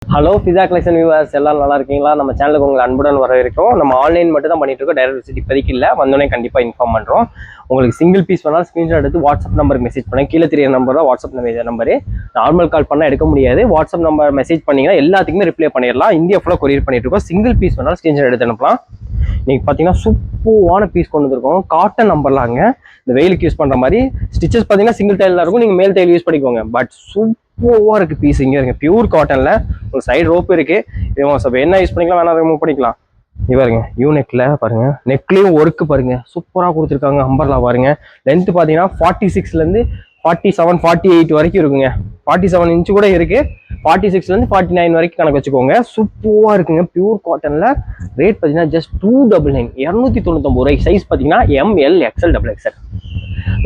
Hello pizza collection viewers எல்லாம் நல்லா இருக்கீங்களா? நம்ம சேனலுக்கு உங்களை அன்புடன் வரவேற்கிறோம். நம்ம ஆன்லைன் மட்டும் தான் பண்ணிட்டு இருக்கோம், டைரக்ட் விசிட் இப்போதைக்கு இல்லை. வந்தோடனே கண்டிப்பாக இன்ஃபார்ம் பண்ணுறோம். உங்களுக்கு சிங்கிள் பீஸ் வேணாலும் ஸ்க்ரீன்ஷாட் எடுத்து வாட்ஸ்அப் நம்பருக்கு மெசேஜ் பண்ணேன். கீழே தெரிய நம்பர் தான் வாட்ஸ்அப் நம்பரு. நார்மல் கால் பண்ணால் எடுக்க முடியாது. வாட்ஸ்அப் நம்பர் மெசேஜ் பண்ணிங்கன்னா எல்லாத்துக்குமே ரிப்ளை பண்ணிடலாம். இந்தியா ஃபுல்லாக கொரியர் பண்ணிட்டு இருக்கோம். சிங்கிள் பீஸ் வேணாலும் ஸ்க்ரீன்ஷாட் எடுத்து அனுப்பலாம். நீங்கள் பார்த்தீங்கன்னா சூப்பரான பீஸ் கொண்டு வந்திருக்கோம். காட்டன் நம்பர்லாங்க, இந்த வெயிலுக்கு யூஸ் பண்ணுற மாதிரி. ஸ்டிச்சஸ் பார்த்தீங்கன்னா சிங்கிள் டைலில் இருக்கும், நீங்கள் மேல் டைல் யூஸ் பண்ணிக்கோங்க. பட் சூப்பராக இருக்குது பீஸ். இங்கே இருக்கு பியூர் காட்டனில். ஒரு சைடு ரோப் இருக்குது. இது என்ன யூஸ் பண்ணிக்கலாம், வேணா ரிமூவ் பண்ணிக்கலாம். பாருங்க யூனெக்ல பாருங்க, நெக்லையும் ஒர்க்கு பாருங்க சூப்பராக கொடுத்துருக்காங்க. அம்பர்லா பாருங்க. லென்த் பார்த்தீங்கன்னா 46லேருந்து 47 48 வரைக்கும் இருக்குங்க. 47 இன்ச்சு கூட இருக்கு. 46லேருந்து 49 வரைக்கும் கணக்கு வச்சுக்கோங்க. சூப்பராக இருக்குங்க பியூர் காட்டனில். ரேட் பார்த்தீங்கன்னா ஜஸ்ட் 299 299 ரூபாய். சைஸ் பார்த்தீங்கன்னா ML XL XXL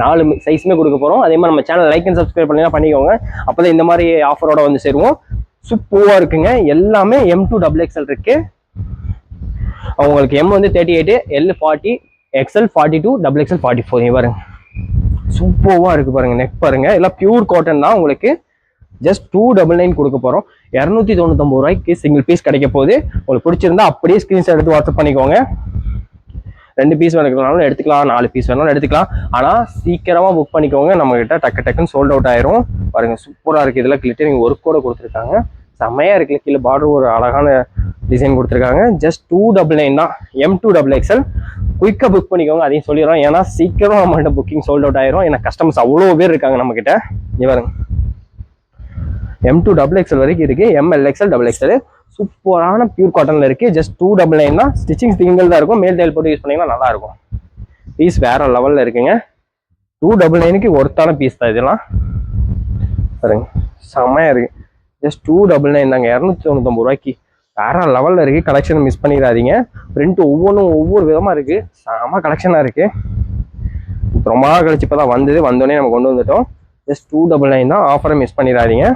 4 சைஸுமே கொடுக்க போகிறோம். அதே மாதிரி நம்ம சேனல் லைக் அண்ட் சப்ஸ்கிரைப் பண்ணிங்கன்னா பண்ணிக்கோங்க. அப்போ தான் இந்த மாதிரி ஆஃபரோட வந்து சேருவோம். சூப்பராக இருக்குங்க. எல்லாமே M2 XXL இருக்கு. உங்களுக்கு M வந்து 38, L 40, XL 42, XXL 44. பாருங்க சூப்பராக இருக்கு பாருங்க. நெக் பாருங்க, எல்லாம் பியூர் காட்டன் தான். உங்களுக்கு ஜஸ்ட் 299 கொடுக்க போறோம். 299 ரூபாய்க்கு சிங்கிள் பீஸ் கிடைக்க போகுது. உங்களுக்கு பிடிச்சிருந்தா அப்படியே ஸ்கிரீன்ஷாட் எடுத்து வாட்ஸ்அப் பண்ணிக்கோங்க. 2 பீஸ் வேணும்னாலும் எடுத்துக்கலாம், 4 பீஸ் வேணாலும் எடுத்துக்கலாம். ஆனால் சீக்கிரமா புக் பண்ணிக்கோங்க. நம்ம கிட்ட டக்குன்னு சோல்ட் அவுட் ஆயிரும். பாருங்க சூப்பராக இருக்கு. இதெல்லாம் கிளிட்டரிங் ஒர்க்கோட கொடுத்துருக்காங்க. செம்மையா இருக்குல்ல. கீழே பார்டர் ஒரு அழகான டிசைன் கொடுத்துருக்காங்க. ஜஸ்ட் 299 தான். M2 XXL. குயிக்காக புக் பண்ணிக்கோங்க. அதையும் சொல்லிடுறோம், ஏன்னா சீக்கிரம் நம்மகிட்ட புக்கிங் சோல்ட் அவுட் ஆயிரும். ஏன்னா கஸ்டமர்ஸ் அவ்வளோ பேர் இருக்காங்க நம்ம கிட்ட. பாருங்க M2 XXL வரைக்கும் இருக்கு. ML XL XXL சூப்பரான பியூர் காட்டன்ல இருக்கு. ஜஸ்ட் 299 தான். ஸ்டிச்சிங் சிங்கிள் தான் இருக்கும். மேல் டைல் போட்டு யூஸ் பண்ணீங்கன்னா நல்லா இருக்கும். பீஸ் வேற லெவல்ல இருக்குங்க. 299க்கு ஒர்த்தான பீஸ் தான் இதெல்லாம். பாருங்க செம்மையா இருக்கு. ஜஸ்ட் 299 தாங்க. 299 ரூபாய்க்கு வேற லெவல்ல இருக்கு. கலெக்ஷன் மிஸ் பண்ணிடாதீங்க. பிரிண்ட் ஒவ்வொன்றும் ஒவ்வொரு விதமா இருக்கு. செம கலெக்ஷனா இருக்கு. ரொம்ப நாள் கழிச்சு இப்பதான் வந்தோடனே நம்ம கொண்டு வந்துட்டோம். ஜஸ்ட் 299 தான். ஆஃபரை மிஸ் பண்ணிடாதீங்க.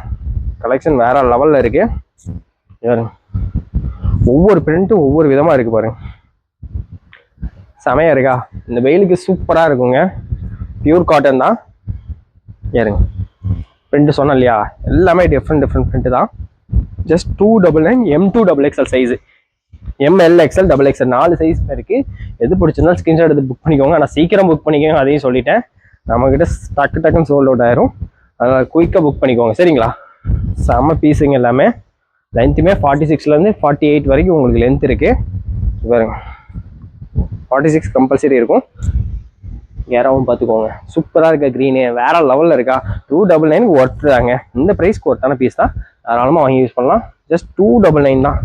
கலெக்ஷன் வேற லெவல்ல இருக்கு. ஒவ்வொரு பிரிண்ட்டும் ஒவ்வொரு விதமா இருக்கு பாருங்க. செமையா இருக்கா? இந்த வெயிலுக்கு சூப்பரா இருக்குங்க. பியூர் காட்டன் தான். ஏறுங்க பிரிண்ட் சொன்னேன் இல்லையா, எல்லாமே டிஃப்ரெண்ட் பிரிண்ட் தான். Just 299 M2 XXL size. ML XL XXL 4 size இருக்கு. எது பிடிச்சிருந்தாலும் ஸ்கிரீன்ஷாட் எடுத்து புக் பண்ணிக்கோங்க. ஆனால் சீக்கிரம் புக் பண்ணிக்கோங்க, அதையும் சொல்லிட்டேன். நம்ம கிட்ட டக்குன்னு சோல்ட் அவுட் ஆயிரும். அதனால குயிக்காக புக் பண்ணிக்கோங்க சரிங்களா? செம்ம பீஸுங்க எல்லாமே. லென்த்துமே 46லேருந்து 48 வரைக்கும் உங்களுக்கு லென்த் இருக்கு. பாருங்க 46 கம்பல்சரி இருக்கும். யாராவும் பார்த்துக்கோங்க. சூப்பராக இருக்கா க்ரீனு, வேற லெவலில் இருக்கா? 299 ஒர்த் தாங்க. இந்த ப்ரைஸ்க்கு ஒர்த்தான பீஸ் தான். தாராளமாக வாங்கி யூஸ் பண்ணலாம். ஜஸ்ட் 299 தான்.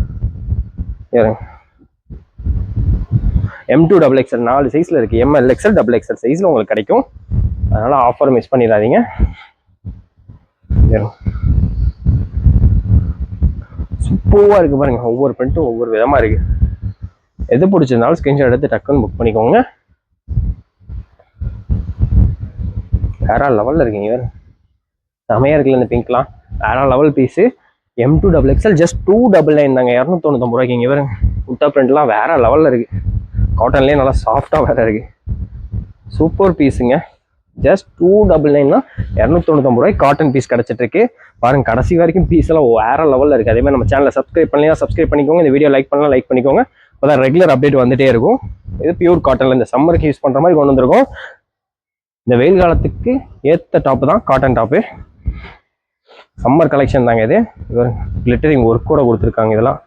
ஏறுங்க M2 XXL 4 சைஸில் இருக்குது. ML XL XXL சைஸில் உங்களுக்கு கிடைக்கும். அதனால் ஆஃபர் மிஸ் பண்ணிடாதீங்க. சூப்பராக இருக்குது பாருங்க. ஒவ்வொரு பிரிண்ட்டும் ஒவ்வொரு விதமாக இருக்குது. எது பிடிச்சிருந்தாலும் ஸ்க்ரீன்ஷாட் எடுத்து டக்குன்னு புக் பண்ணிக்கோங்க. வேற லெவலில் இருக்கீங்க. செமையாக இருக்குல்ல இந்த பிங்க்லாம். வேற level piece. M2 XXL just 299 தாங்க. 299 ரூபாய்க்கு. இங்கே பாருங்க உட்டா பிரிண்ட்லாம் வேற லெவலில் இருக்கு. காட்டன்லேயே நல்லா சாஃப்டாக வேற இருக்கு. சூப்பர் பீஸுங்க. ஜஸ்ட் 299 தான். 299 ரூபாய்க்கு காட்டன் பீஸ் கிடைச்சிட்டு இருக்கு. பாருங்க கடைசி வரைக்கும் பீஸ் எல்லாம் வேற லெவலில் இருக்கு. அதே மாதிரி நம்ம சேனலை சப்ஸ்கிரைப் பண்ணலாம், சப்ஸ்கிரைப் பண்ணிக்கோங்க. இந்த வீடியோ லைக் பண்ணலாம், லைக் பண்ணிக்கோங்க. அப்போதான் ரெகுலர் அப்டேட் வந்துட்டே இருக்கும். இது பியூர் காட்டன்ல இந்த சம்மருக்கு யூஸ் பண்ற மாதிரி கொண்டு வந்திருக்கோம். இந்த வெயில் காலத்துக்கு ஏற்ற டாப்பு தான் காட்டன் டாப்பு. சம்மர் கலெக்ஷன் தாங்க இது. கிளிட்டரிங் ஒர்க் கூட கொடுத்துருக்காங்க. இதெல்லாம்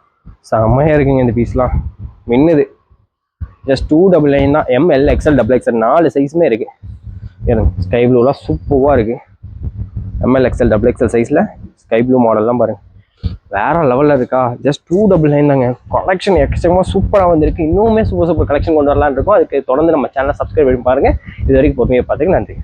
செம்மையா இருக்குங்க. இந்த பீஸ்லாம் மின்னுது. ஜஸ்ட் 299 தான். ML XL XXL 4 சைஸுமே இருக்கு. ஸ்கை ப்ளூலாம் சூப்பராக இருக்கு. ML XL XXL சைஸ்ல ஸ்கை ப்ளூ மாடல்லாம் பாருங்க வேற லெவலில் இருக்கா? ஜஸ்ட் 299 தாங்க. கலெக்ஷன் எக்கச்சக்கமாக சூப்பராக வந்திருக்கு. இன்னுமே சூப்பர் கலெக்ஷன் கொண்டு வரலான்னு இருக்கும். அதுக்கு தொடர்ந்து நம்ம சேனலை சப்ஸ்கிரைப் பண்ணி பாருங்க. இது வரைக்கும் பொறுமையாக பார்த்துக்கு நன்றி.